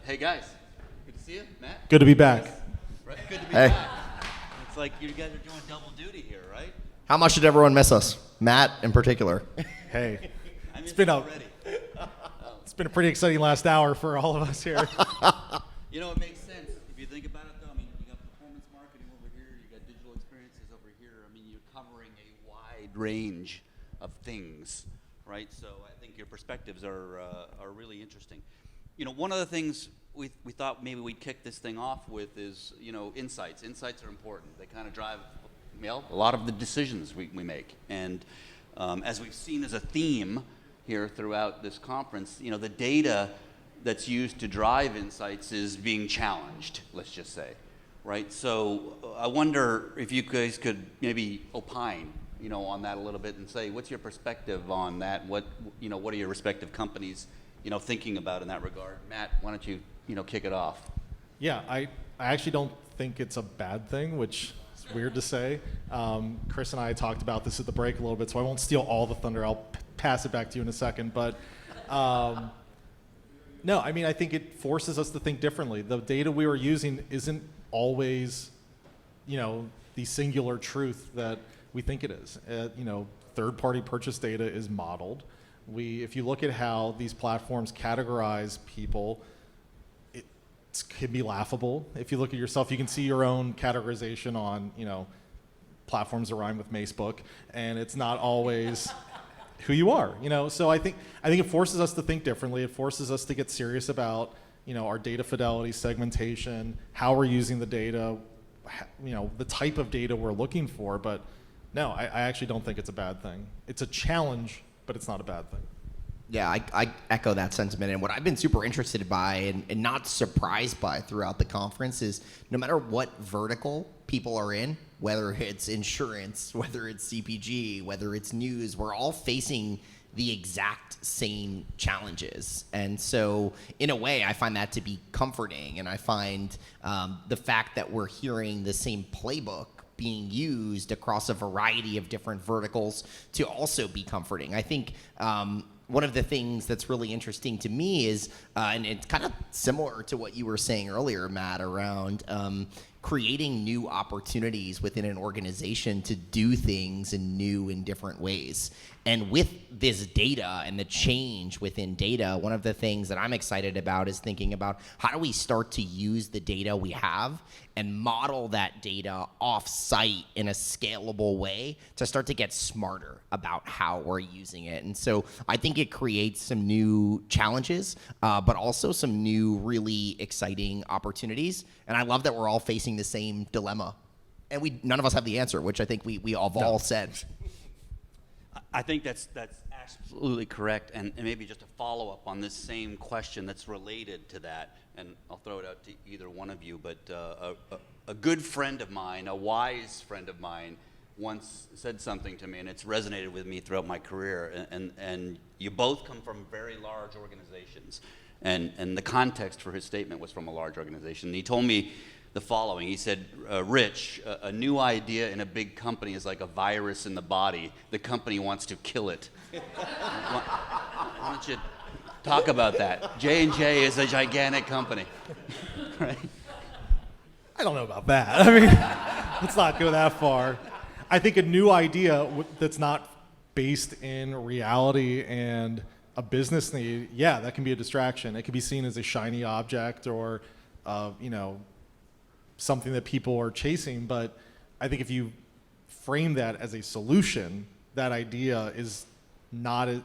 Hey guys, good to see you, Matt. Good to be back. Right? Good to be Hey. back. It's like you guys are doing double duty here, right? How much did everyone miss us? Matt in particular. Hey, I it's missed been you a already. it's been a pretty exciting last hour for all of us here. You know, it makes sense if you think about it, though. I mean, you got performance marketing over here, you got digital experiences over here. I mean, you're covering a wide range of things, right? So I think your perspectives are really interesting. You know, one of the things we thought maybe we'd kick this thing off with is, you know, insights. Insights are important. They kind of drive, you know, a lot of the decisions we make. And as we've seen as a theme here throughout this conference, you know, the data that's used to drive insights is being challenged, let's just say, right? So I wonder if you guys could maybe opine, you know, on that a little bit and say, what's your perspective on that? What are your respective companies, you know, thinking about in that regard? Matt, why don't you, you know, kick it off? Yeah, I actually don't think it's a bad thing, which is weird to say. Chris and I talked about this at the break a little bit, so I won't steal all the thunder. I'll pass it back to you in a second. But no, I mean, I think it forces us to think differently. The data we were using isn't always, you know, the singular truth that we think it is. You know, third-party purchase data is modeled. If you look at how these platforms categorize people, it can be laughable. If you look at yourself, you can see your own categorization on, you know, platforms that rhyme with Facebook, and it's not always who you are, you know. So I think it forces us to think differently. It forces us to get serious about, you know, our data fidelity, segmentation, how we're using the data, you know, the type of data we're looking for. But no, I actually don't think it's a bad thing. It's a challenge, but it's not a bad thing. Yeah, I echo that sentiment. And what I've been super interested by and not surprised by throughout the conference is no matter what vertical people are in, whether it's insurance, whether it's CPG, whether it's news, we're all facing the exact same challenges. And so in a way, I find that to be comforting. And I find the fact that we're hearing the same playbook being used across a variety of different verticals to also be comforting. I think one of the things that's really interesting to me is, and it's kind of similar to what you were saying earlier, Matt, around creating new opportunities within an organization to do things in new and different ways. And with this data and the change within data, one of the things that I'm excited about is thinking about how do we start to use the data we have and model that data off-site in a scalable way to start to get smarter about how we're using it. And so I think it creates some new challenges, but also some new really exciting opportunities. And I love that we're all facing the same dilemma. And none of us have the answer, which I think we all said. I think that's absolutely correct, and maybe just a follow-up on this same question that's related to that, and I'll throw it out to either one of you, but a good friend of mine, a wise friend of mine, once said something to me, and it's resonated with me throughout my career, and you both come from very large organizations, and the context for his statement was from a large organization, and he told me the following. He said, Rich, a new idea in a big company is like a virus in the body. The company wants to kill it. Why don't you talk about that? J&J is a gigantic company, right? I don't know about that. I mean, let's not go that far. I think a new idea that's not based in reality and a business need, yeah, that can be a distraction. It can be seen as a shiny object or, you know, something that people are chasing. But I think if you frame that as a solution, that idea is not I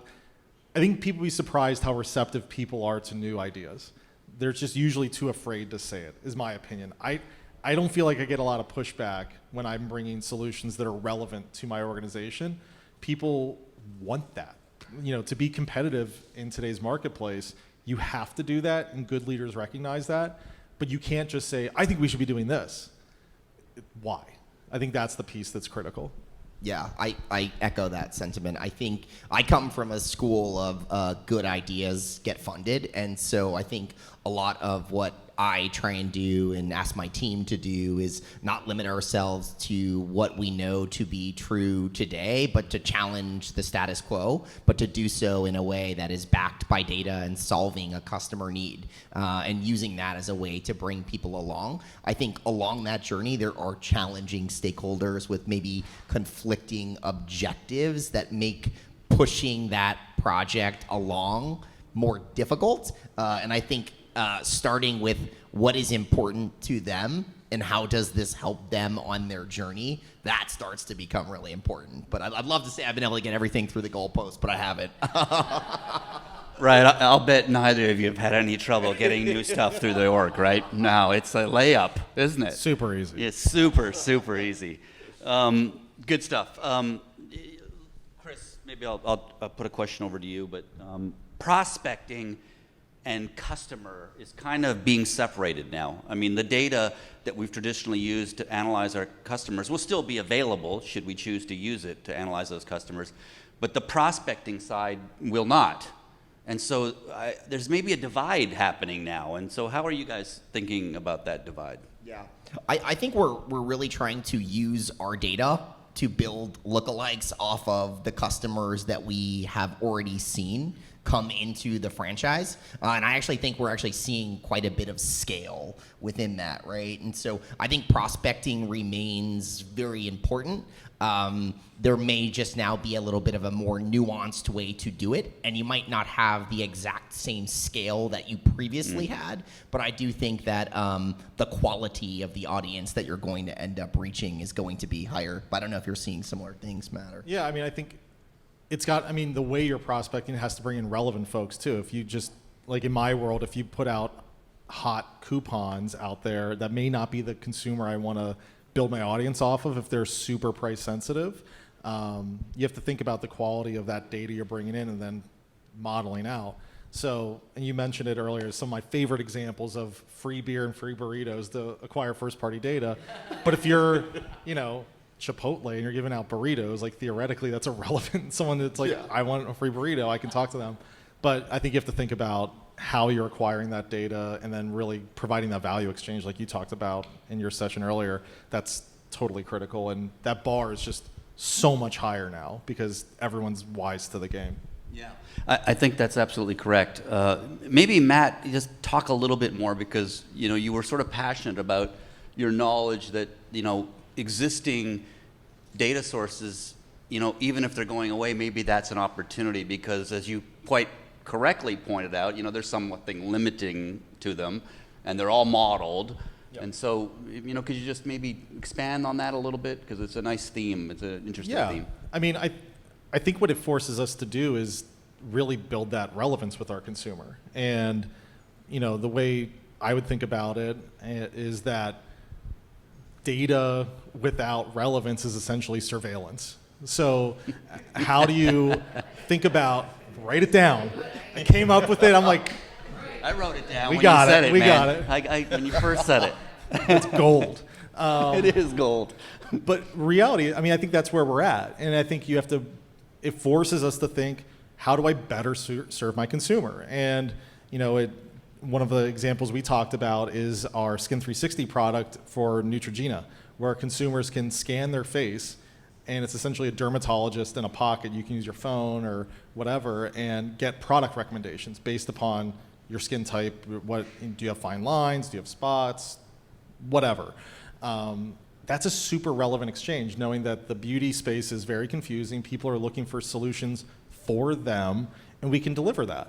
think people be surprised how receptive people are to new ideas. They're just usually too afraid to say it, is my opinion. I don't feel like I get a lot of pushback when I'm bringing solutions that are relevant to my organization. People want that. You know, to be competitive in today's marketplace, you have to do that, and good leaders recognize that. But you can't just say, I think we should be doing this. Why? I think that's the piece that's critical. Yeah, I echo that sentiment. I think I come from a school of good ideas get funded. And so I think a lot of what I try and do and ask my team to do is not limit ourselves to what we know to be true today, but to challenge the status quo, but to do so in a way that is backed by data and solving a customer need, and using that as a way to bring people along. I think along that journey, there are challenging stakeholders with maybe conflicting objectives that make pushing that project along more difficult. And I think starting with what is important to them and how does this help them on their journey, that starts to become really important. But I'd love to say I've been able to get everything through the goalpost, but I haven't. Right, I'll bet neither of you have had any trouble getting new stuff through the org, right? No, it's a layup, isn't it? Super easy. It's super, super easy. Good stuff. Chris, maybe I'll put a question over to you, but prospecting and customer is kind of being separated now. I mean, the data that we've traditionally used to analyze our customers will still be available should we choose to use it to analyze those customers, but the prospecting side will not. And so there's maybe a divide happening now. And so how are you guys thinking about that divide? Yeah, I think we're really trying to use our data to build lookalikes off of the customers that we have already seen come into the franchise. And I actually think we're actually seeing quite a bit of scale within that, right? And so I think prospecting remains very important. There may just now be a little bit of a more nuanced way to do it, and you might not have the exact same scale that you previously had, but I do think that the quality of the audience that you're going to end up reaching is going to be higher. But I don't know if you're seeing similar things, Matt. Yeah, I mean, I think the way you're prospecting has to bring in relevant folks too. If you just, like in my world, if you put out hot coupons out there, that may not be the consumer I want to build my audience off of if they're super price sensitive. You have to think about the quality of that data you're bringing in and then modeling out. So, and you mentioned it earlier, some of my favorite examples of free beer and free burritos to acquire first-party data. But if you're, Chipotle and you're giving out burritos, like theoretically that's irrelevant. Someone that's like, I want a free burrito, I can talk to them. But I think you have to think about how you're acquiring that data and then really providing that value exchange like you talked about in your session earlier. That's totally critical. And that bar is just so much higher now because everyone's wise to the game. Yeah, I think that's absolutely correct. Maybe Matt, just talk a little bit more because you were sort of passionate about your knowledge that existing data sources, even if they're going away, maybe that's an opportunity because, as you quite correctly pointed out, there's something limiting to them, and they're all modeled. Yep. And so, could you just maybe expand on that a little bit because it's a nice theme. It's an interesting theme. I mean, I think what it forces us to do is really build that relevance with our consumer. And, the way I would think about it is that data without relevance is essentially surveillance. So how do you think about, write it down. I came up with it, I'm like, I wrote it down when you said it, we man. got it. When you first said it. It's gold. It is gold. But reality, I think that's where we're at. And I think it forces us to think, how do I better serve my consumer? And, one of the examples we talked about is our Skin 360 product for Neutrogena, where consumers can scan their face, and it's essentially a dermatologist in a pocket. You can use your phone or whatever and get product recommendations based upon your skin type. What do you have? Fine lines? Do you have spots? Whatever. That's a super relevant exchange, knowing that the beauty space is very confusing. People are looking for solutions for them, and we can deliver that.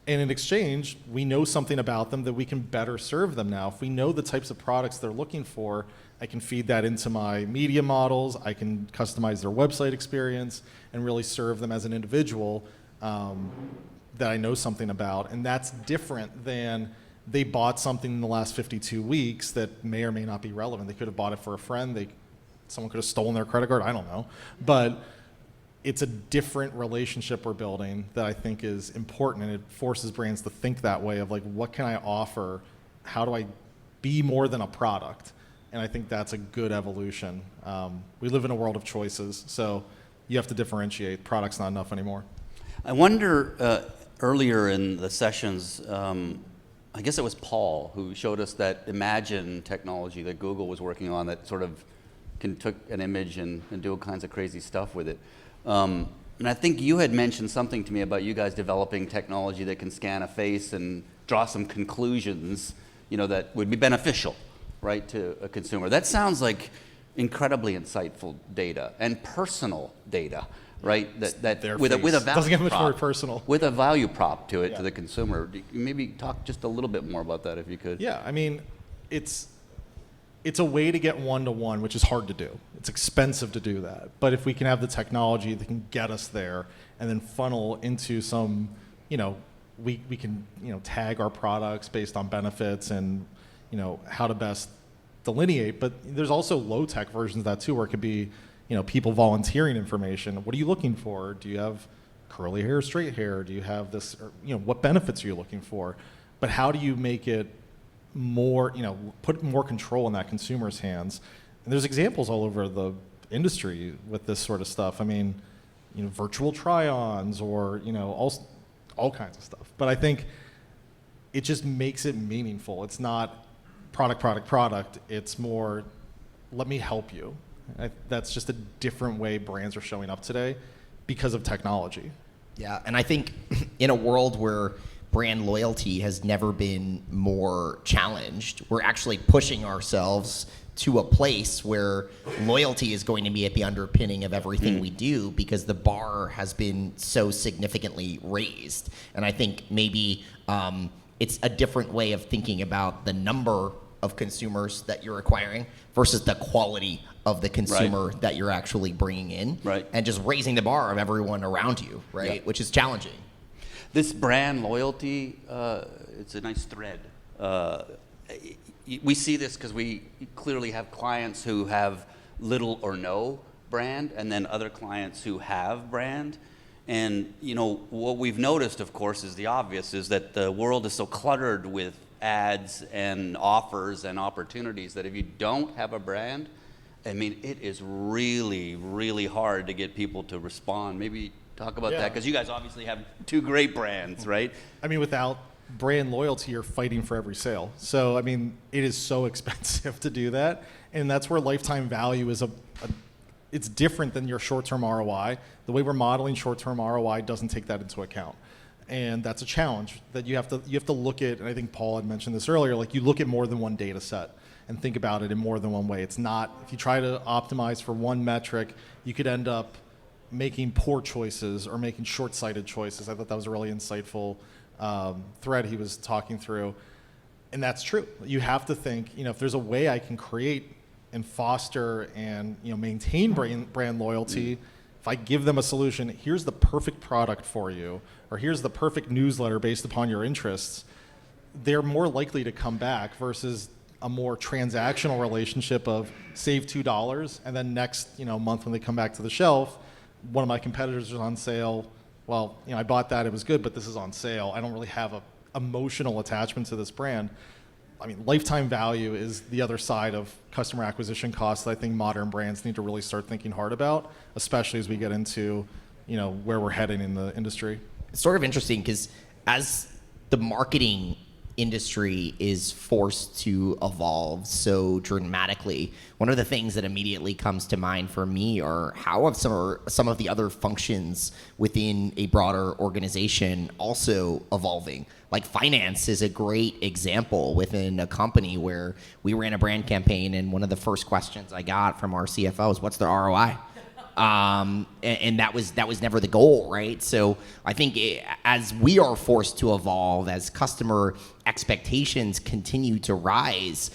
And in exchange, we know something about them that we can better serve them now. If we know the types of products they're looking for, I can feed that into my media models. I can customize their website experience and really serve them as an individual that I know something about. And that's different than they bought something in the last 52 weeks that may or may not be relevant. They could have bought it for a friend. Someone could have stolen their credit card. I don't know. But it's a different relationship we're building that I think is important, and it forces brands to think that way of like, what can I offer? How do I be more than a product? And I think that's a good evolution. We live in a world of choices, so you have to differentiate. Product's not enough anymore. I wonder, earlier in the sessions, I guess it was Paul who showed us that Imagine technology that Google was working on that sort of can took an image and do all kinds of crazy stuff with it. And I think you had mentioned something to me about you guys developing technology that can scan a face and draw some conclusions, that would be beneficial, right, to a consumer. That sounds like incredibly insightful data and personal data, right? That with a value doesn't get much prop, more personal. with a value prop to it to the consumer. Maybe talk just a little bit more about that if you could. Yeah, I mean, it's a way to get one-to-one, which is hard to do. It's expensive to do that. But if we can have the technology that can get us there and then funnel into some, we can, tag our products based on benefits and, how to best delineate. But there's also low-tech versions of that too, where it could be, people volunteering information. What are you looking for? Do you have curly hair, straight hair? Do you have this, or, what benefits are you looking for? But how do you make it more, put more control in that consumer's hands? And there's examples all over the industry with this sort of stuff. I mean, virtual try-ons or, all kinds of stuff. But I think it just makes it meaningful. It's not product. It's more, let me help you. That's just a different way brands are showing up today because of technology. Yeah, and I think in a world where brand loyalty has never been more challenged, we're actually pushing ourselves to a place where loyalty is going to be at the underpinning of everything we do because the bar has been so significantly raised. And I think maybe it's a different way of thinking about the number of consumers that you're acquiring versus the quality of the consumer that you're actually bringing in, and just raising the bar of everyone around you, which is challenging. This brand loyalty, it's a nice thread. We see this because we clearly have clients who have little or no brand, and then other clients who have brand. And what we've noticed, of course, is the obvious, is that the world is so cluttered with ads and offers and opportunities that if you don't have a brand, I mean, it is really, really hard to get people to respond. Maybe talk about that, because you guys obviously have two great brands, right? I mean, without brand loyalty, you're fighting for every sale. So, I mean, it is so expensive to do that. And that's where lifetime value is it's different than your short-term ROI. The way we're modeling short-term ROI doesn't take that into account. And that's a challenge that you have to look at, and I think Paul had mentioned this earlier, like you look at more than one data set and think about it in more than one way. It's not, if you try to optimize for one metric, you could end up making poor choices or making short-sighted choices. I thought that was a really insightful thread he was talking through. And that's true. You have to think, if there's a way I can create and foster and maintain brand loyalty, if I give them a solution, here's the perfect product for you, or here's the perfect newsletter based upon your interests, they're more likely to come back versus a more transactional relationship of save $2 and then next month when they come back to the shelf, one of my competitors is on sale. Well, I bought that, it was good, but this is on sale. I don't really have a emotional attachment to this brand. I mean, lifetime value is the other side of customer acquisition costs that I think modern brands need to really start thinking hard about, especially as we get into, where we're heading in the industry. It's sort of interesting because as the marketing industry is forced to evolve so dramatically, one of the things that immediately comes to mind for me are how have some of the other functions within a broader organization also evolving. Like finance is a great example within a company where we ran a brand campaign, and one of the first questions I got from our CFO is, what's the ROI? And that was never the goal, right? So I think as we are forced to evolve, as customer expectations continue to rise,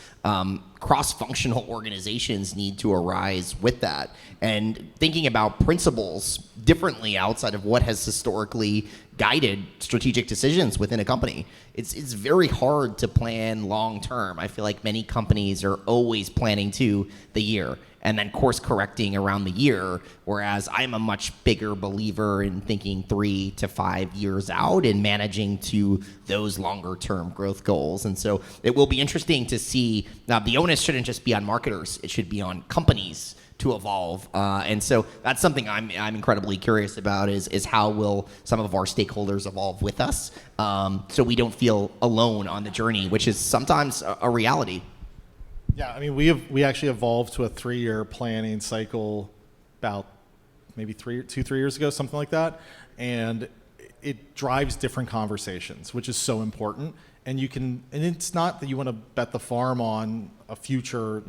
cross-functional organizations need to arise with that. And thinking about principles differently outside of what has historically guided strategic decisions within a company. It's very hard to plan long term. I feel like many companies are always planning to the year and then course correcting around the year, whereas I'm a much bigger believer in thinking 3 to 5 years out and managing to those longer term growth goals. And so it will be interesting to see, now the onus shouldn't just be on marketers, it should be on companies to evolve. And so that's something I'm incredibly curious about is how will some of our stakeholders evolve with us, so we don't feel alone on the journey, which is sometimes a reality. Yeah, I mean, we actually evolved to a 3-year planning cycle about maybe 3 years ago, something like that, and it drives different conversations, which is so important. And it's not that you want to bet the farm on a future,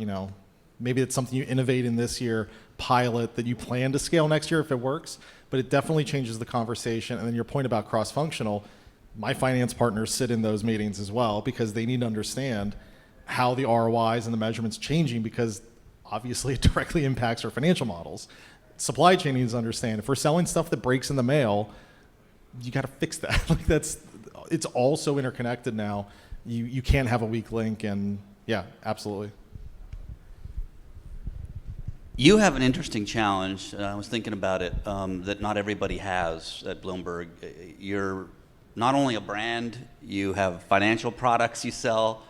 maybe it's something you innovate in this year, pilot that you plan to scale next year if it works, but it definitely changes the conversation. And then your point about cross-functional, my finance partners sit in those meetings as well because they need to understand how the ROIs and the measurements changing, because obviously it directly impacts our financial models. Supply chain needs to understand if we're selling stuff that breaks in the mail, you got to fix that. It's all so interconnected now. You can't have a weak link, and yeah, absolutely. You have an interesting challenge. I was thinking about it, that not everybody has at Bloomberg. You're not only a brand, you have financial products you sell,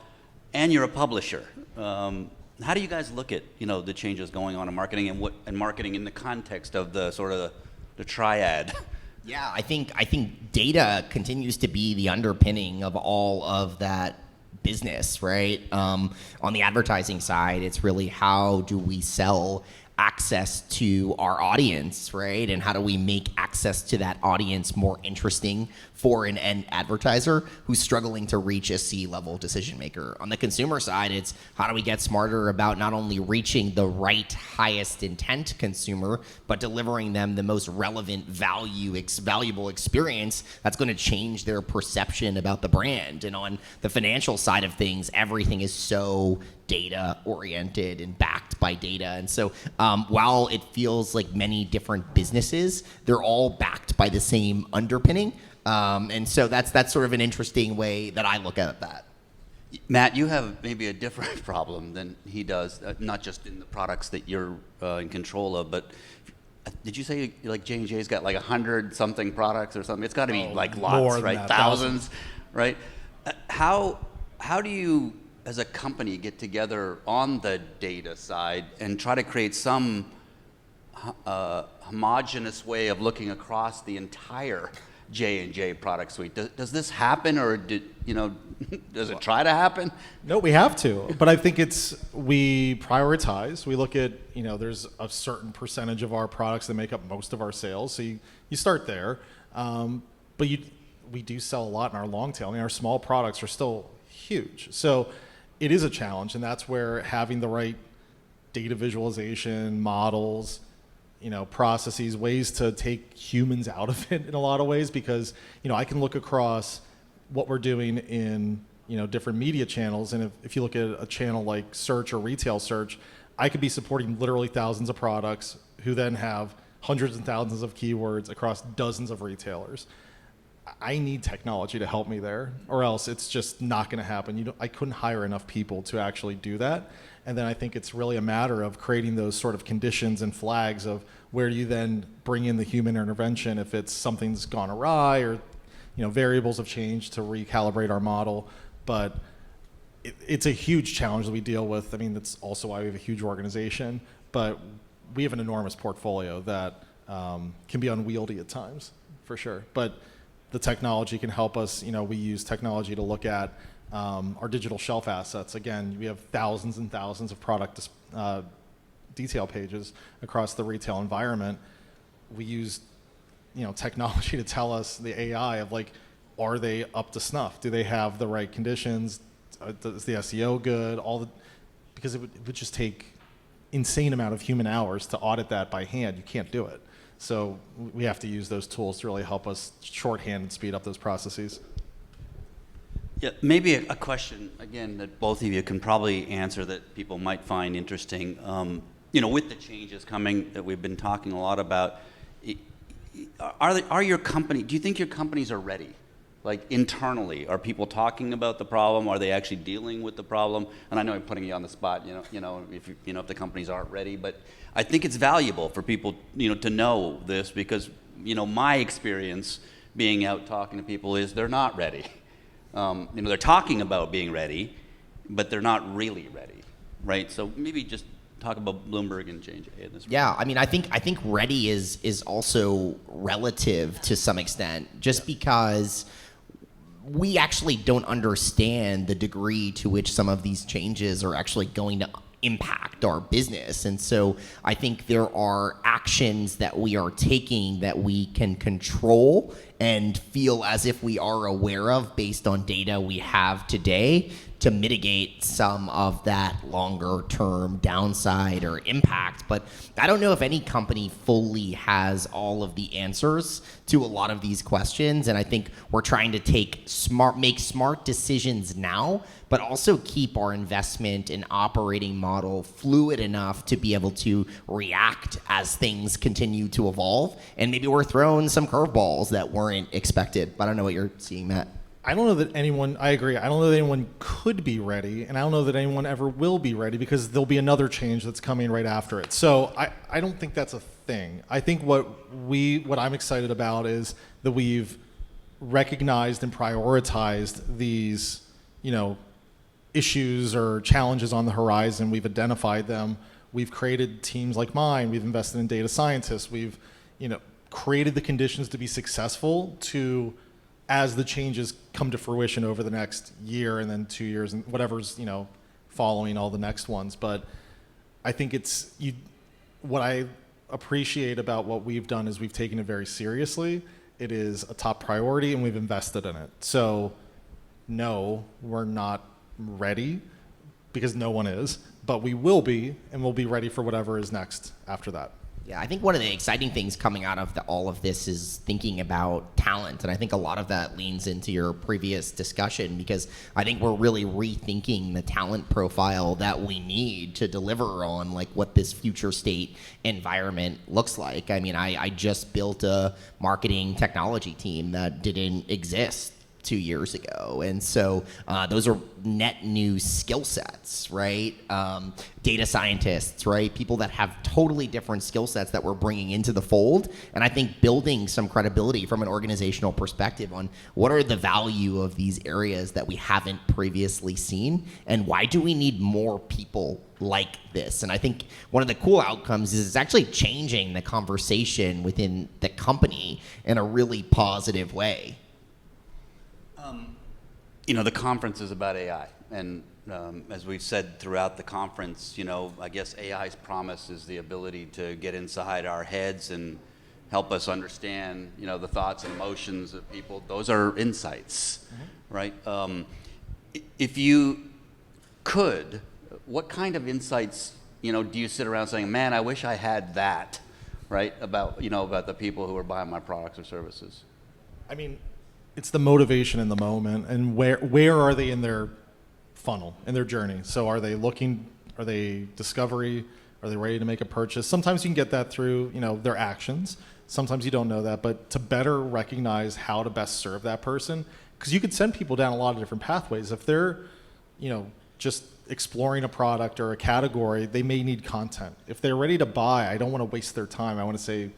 and you're a publisher. How do you guys look at the changes going on in marketing and marketing in the context of the sort of the triad? Yeah, I think data continues to be the underpinning of all of that business, right? On the advertising side, it's really how do we sell access to our audience, right? And how do we make access to that audience more interesting for an end advertiser who's struggling to reach a C-level decision maker? On the consumer side, it's how do we get smarter about not only reaching the right highest intent consumer, but delivering them the most relevant valuable experience that's going to change their perception about the brand. And on the financial side of things, everything is so data oriented and backed by data. And so while it feels like many different businesses, they're all backed by the same underpinning. And so that's sort of an interesting way that I look at that. Matt, you have maybe a different problem than he does, not just in the products that you're in control of, but did you say like J&J's got like 100-something products or something? It's got to be like lots, right? That, thousands, right? How do you, as a company, get together on the data side and try to create some homogenous way of looking across the entire J&J product suite? Does this happen, or does it try to happen? No, we have to. But I think we prioritize. We look at, there's a certain percentage of our products that make up most of our sales. So you start there. But we do sell a lot in our long tail. I mean, our small products are still huge. So it is a challenge, and that's where having the right data visualization, models, processes, ways to take humans out of it in a lot of ways, because, I can look across what we're doing in, different media channels. And if you look at a channel like search or retail search, I could be supporting literally thousands of products who then have hundreds and thousands of keywords across dozens of retailers. I need technology to help me there, or else it's just not going to happen. I couldn't hire enough people to actually do that. And then I think it's really a matter of creating those sort of conditions and flags of where you then bring in the human intervention if it's something's gone awry or variables have changed to recalibrate our model. But it's a huge challenge that we deal with. I mean, that's also why we have a huge organization, but we have an enormous portfolio that can be unwieldy at times, for sure. But the technology can help us. We use technology to look at our digital shelf assets. Again, we have thousands and thousands of product detail pages across the retail environment. We use technology to tell us, the AI, of like, are they up to snuff? Do they have the right conditions? Is the SEO good? Because it would just take insane amount of human hours to audit that by hand. You can't do it. So we have to use those tools to really help us shorthand and speed up those processes. Yeah, maybe a question, again, that both of you can probably answer that people might find interesting. With the changes coming that we've been talking a lot about, do you think your companies are ready? Like internally, are people talking about the problem? Are they actually dealing with the problem? And I know I'm putting you on the spot, if the companies aren't ready, but I think it's valuable for people, to know this, because, my experience being out talking to people is they're not ready. They're talking about being ready, but they're not really ready, right? So maybe just talk about Bloomberg and J&J in this. Yeah, I mean, I think ready is also relative to some extent, just because we actually don't understand the degree to which some of these changes are actually going to impact our business. And so I think there are actions that we are taking that we can control and feel as if we are aware of based on data we have today to mitigate some of that longer term downside or impact. But I don't know if any company fully has all of the answers to a lot of these questions. And I think we're trying to make smart decisions now, but also keep our investment and operating model fluid enough to be able to react as things continue to evolve. And maybe we're throwing some curveballs that weren't expected. I don't know what you're seeing, Matt. I don't know that anyone, I agree, I don't know that anyone could be ready, and I don't know that anyone ever will be ready because there'll be another change that's coming right after it. So I don't think that's a thing. I think what I'm excited about is that we've recognized and prioritized these, issues or challenges on the horizon. We've identified them. We've created teams like mine. We've invested in data scientists. We've, created the conditions to be successful as the changes come to fruition over the next year and then 2 years and whatever's, following all the next ones. But I think what I appreciate about what we've done is we've taken it very seriously. It is a top priority and we've invested in it. So no, we're not ready because no one is, but we will be, and we'll be ready for whatever is next after that. Yeah, I think one of the exciting things coming out of all of this is thinking about talent. And I think a lot of that leans into your previous discussion because I think we're really rethinking the talent profile that we need to deliver on like what this future state environment looks like. I mean, I just built a marketing technology team that didn't exist 2 years ago. And so those are net new skill sets, right? Data scientists, right? People that have totally different skill sets that we're bringing into the fold. And I think building some credibility from an organizational perspective on what are the value of these areas that we haven't previously seen and why do we need more people like this? And I think one of the cool outcomes is it's actually changing the conversation within the company in a really positive way. The conference is about AI, and as we've said throughout the conference, I guess AI's promise is the ability to get inside our heads and help us understand, the thoughts and emotions of people. Those are insights, right? If you could, what kind of insights, do you sit around saying, man, I wish I had that, right? About the people who are buying my products or services. I mean, it's the motivation in the moment and where are they in their funnel, in their journey. So are they discovery? Are they ready to make a purchase? Sometimes you can get that through, their actions. Sometimes you don't know that, but to better recognize how to best serve that person, because you could send people down a lot of different pathways. If they're, just exploring a product or a category, they may need content. If they're ready to buy, I don't want to waste their time. I want to say,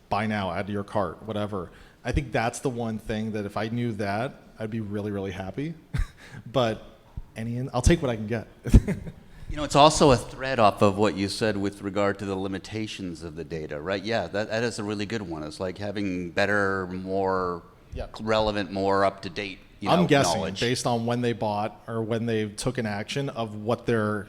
buy now, add to your cart, whatever. I think that's the one thing that if I knew that, I'd be really, really happy. But I'll take what I can get. It's also a thread off of what you said with regard to the limitations of the data, right? Yeah, that is a really good one. It's like having better, more relevant, more up-to-date I'm guessing knowledge. Based on when they bought or when they took an action of what their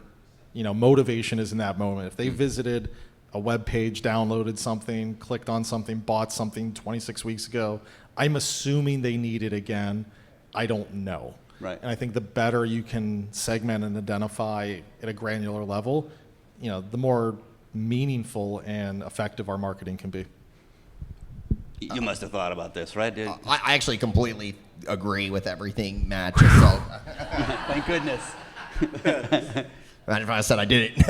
motivation is in that moment. If they visited a web page, downloaded something, clicked on something, bought something 26 weeks ago, I'm assuming they need it again. I don't know. Right. And I think the better you can segment and identify at a granular level, the more meaningful and effective our marketing can be. You must have thought about this, right? I actually completely agree with everything Matt just said. Thank goodness. Imagine if I said I didn't.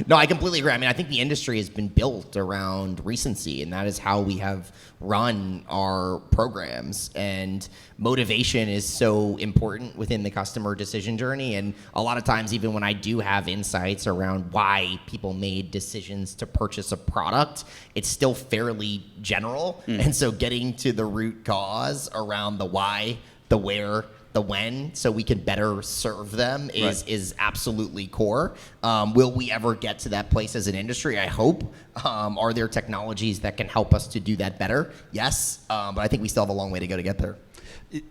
No, I completely agree. I mean, I think the industry has been built around recency, and that is how we have run our programs. And motivation is so important within the customer decision journey. And a lot of times, even when I do have insights around why people made decisions to purchase a product, it's still fairly general. And so getting to the root cause around the why, the where, The when, so we can better serve them, is absolutely core. Will we ever get to that place as an industry? I hope. Are there technologies that can help us to do that better? Yes, but I think we still have a long way to go to get there.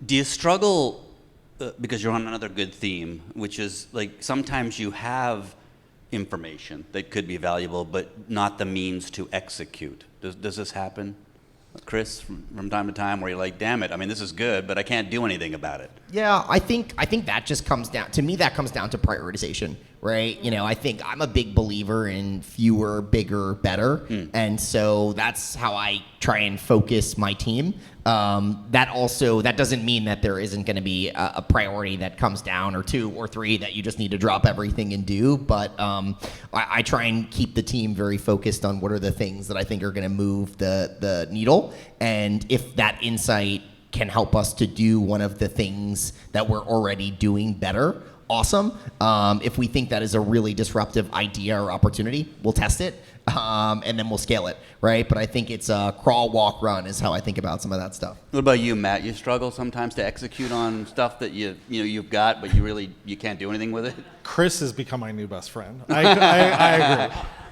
Do you struggle, because you're on another good theme, which is like sometimes you have information that could be valuable, but not the means to execute. Does this happen, Chris, from time to time, where you're like, damn it, I mean, this is good, but I can't do anything about it? Yeah, I think that just comes down, to me, that comes down to prioritization, right? You know, I think I'm a big believer in fewer, bigger, better. And so that's how I try and focus my team. That doesn't mean that there isn't going to be a priority that comes down, or 2 or 3 that you just need to drop everything and do. But I try and keep the team very focused on what are the things that I think are going to move the needle. And if that insight can help us to do one of the things that we're already doing better, awesome. If we think that is a really disruptive idea or opportunity, we'll test it. And then we'll scale it, right? But I think it's crawl, walk, run is how I think about some of that stuff. What about you, Matt? You struggle sometimes to execute on stuff that you've got, but you can't do anything with it? Chris has become my new best friend. I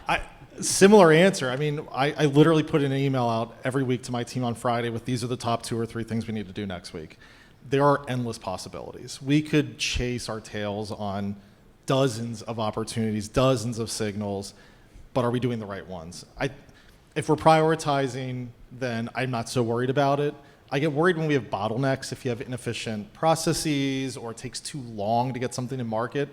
agree. Similar answer. I mean, I literally put an email out every week to my team on Friday with these are the top 2 or 3 things we need to do next week. There are endless possibilities. We could chase our tails on dozens of opportunities, dozens of signals, but are we doing the right ones? If we're prioritizing, then I'm not so worried about it. I get worried when we have bottlenecks, if you have inefficient processes or it takes too long to get something to market,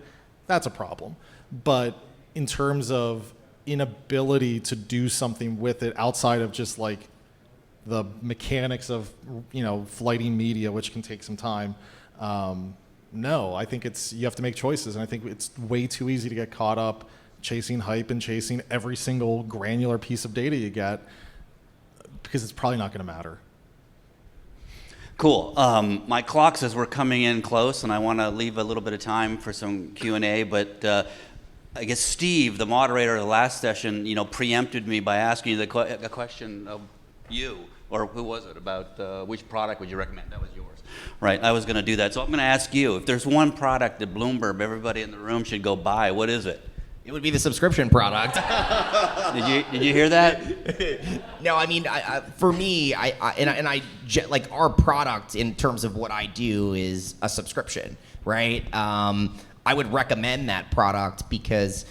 that's a problem. But in terms of inability to do something with it outside of just like the mechanics of, flighting media, which can take some time, no, I think you have to make choices. And I think it's way too easy to get caught up chasing hype and chasing every single granular piece of data you get, because it's probably not going to matter. Cool. My clock says we're coming in close, and I want to leave a little bit of time for some Q&A, but I guess Steve, the moderator of the last session, preempted me by asking you the question of you, or who was it, about which product would you recommend? That was yours. Right, I was going to do that. So I'm going to ask you, if there's one product that Bloomberg, everybody in the room should go buy, what is it? It would be the subscription product. Did you hear that? No, I mean, for me, like our product in terms of what I do is a subscription, right? I would recommend that product because,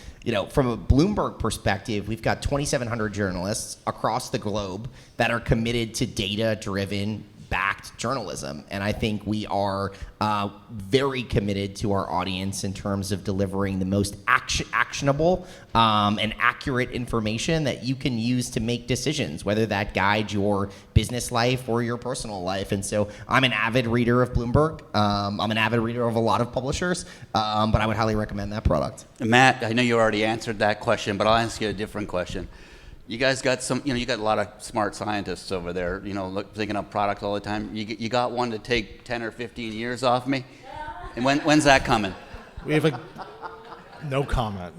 from a Bloomberg perspective, we've got 2,700 journalists across the globe that are committed to data-driven, backed journalism. And I think we are very committed to our audience in terms of delivering the most actionable and accurate information that you can use to make decisions, whether that guides your business life or your personal life. And so I'm an avid reader of Bloomberg. I'm an avid reader of a lot of publishers, but I would highly recommend that product. Matt, I know you already answered that question, but I'll ask you a different question. You guys got you got a lot of smart scientists over there, thinking up product all the time. You got one to take 10 or 15 years off me? And when's that coming? We have no comment.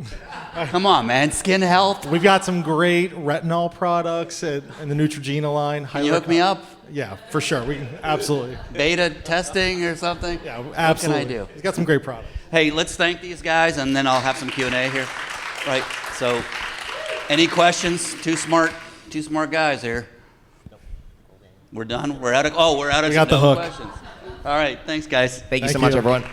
Come on, man. Skin health. We've got some great retinol products in the Neutrogena line. Can you hook me up? Yeah, for sure. We can, absolutely. Beta testing or something? Yeah, absolutely. What can I do? We've got some great products. Hey, let's thank these guys, and then I'll have some Q&A here. Right, so... Any questions? Two smart guys here. We're done. We're out of We got the hook. questions. All right. Thanks, guys. Thank you so much, everyone.